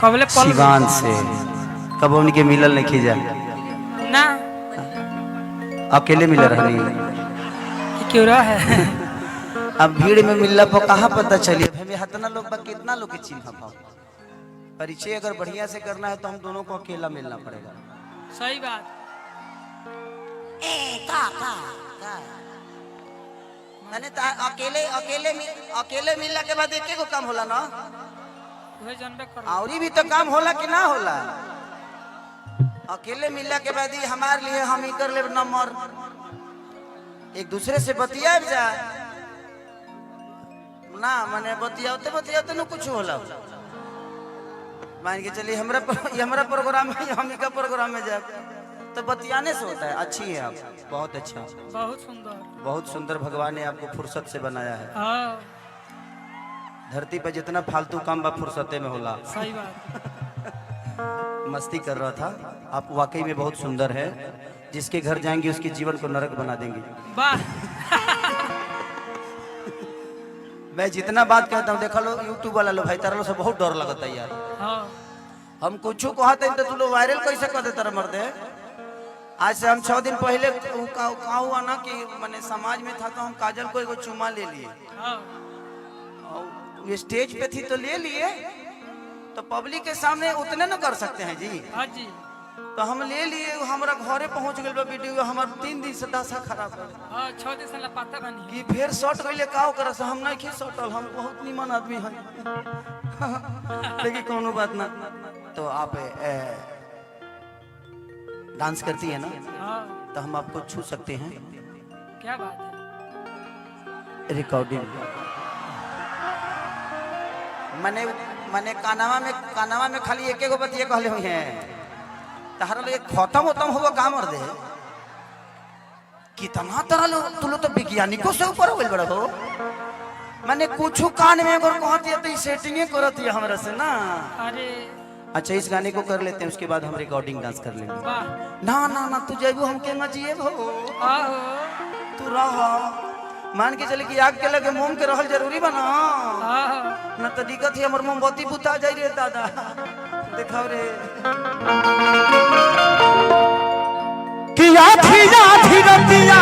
कबले सिवान से कब उनके मिलल नहीं खींचा ना अकेले मिल रहनी क्यों रहा है। अब भीड़ में मिलला पर कहाँ पता चलिए हमें हतना लोग कितना लोग के चिन्ह पाओ। परिचय अगर बढ़िया से करना है तो हम दोनों को अकेला मिलना पड़ेगा। सही बात। का मैंने अकेले मिलने के बाद एक काम होला ना और भी तो काम होला कि ना होला। अकेले मिलने के बाद हमारे लिए हम ही कर ले नंबर एक दूसरे से बतिया जा ना माने बतियाते बतियाते न कुछ होला। मान के चलिए हमारा प्रोग्राम है हम का प्रोग्राम में जाए तो बतियाने से होता है। अच्छी है आप बहुत अच्छा बहुत सुंदर भगवान ने आपको फुर्सत से बनाया है। धरती पर जितना फालतू काम बा फुर्सते में होला। सही बात। मस्ती कर रहा था। आप वाकई में बहुत सुंदर है। जिसके घर जाएंगे उसके जीवन को नरक बना देंगे। मैं जितना बात कहता हूँ देखा लो यूट्यूब वाला लो भाई तारा लो से बहुत डर लगता है यार। हम कुछ कहते हैं तो तू लोग वायरल कैसे कर देता मर्दे। आज से हम 6 दिन पहले कहा हुआ ना कि मैंने समाज में था तो हम काजल को एक चुमा ले लिए। ये स्टेज पे थी तो ले लिए तो पब्लिक के सामने उतने न कर सकते हैं जी। हाँ जी। तो हम ले लिए हमारा घरे पहुंच गए वीडियो हमारा 3 दिन से दशा खराब है। 6 दिन से लापता बनी कि फिर शॉट गइले काओ कर से हम नहीं खे शॉटल हम बहुत निमन आदमी हैं। लेकिन कोनो बात ना। तो आप डांस करती है ना तो हम आपको छू सकते हैं। क्या बात है। रिकॉर्डिंग मैंने कानावा में खाली एक बतिया कहले हुई हैं तहरा लोग खत्म होगा काम और दे कितना तरह लो तू लोग तो वैज्ञानिकों से ऊपर हो बड़ा हो। मैंने कुछ कान में अगर कहती है तो सेटिंग करती है हमारे से ना। अरे अच्छा इस गाने को कर लेते हैं उसके बाद हम रिकॉर्डिंग डांस कर लेंगे। ना ना ना तू जेबू हम के जिए हो तू रह मान के चले कि आग के लगे मोम के रहल जरूरी बना ना तो दिक्कत है हमर मोमबत्ती बुता जाई रे दादा देखाओ रे किया थी रतिया।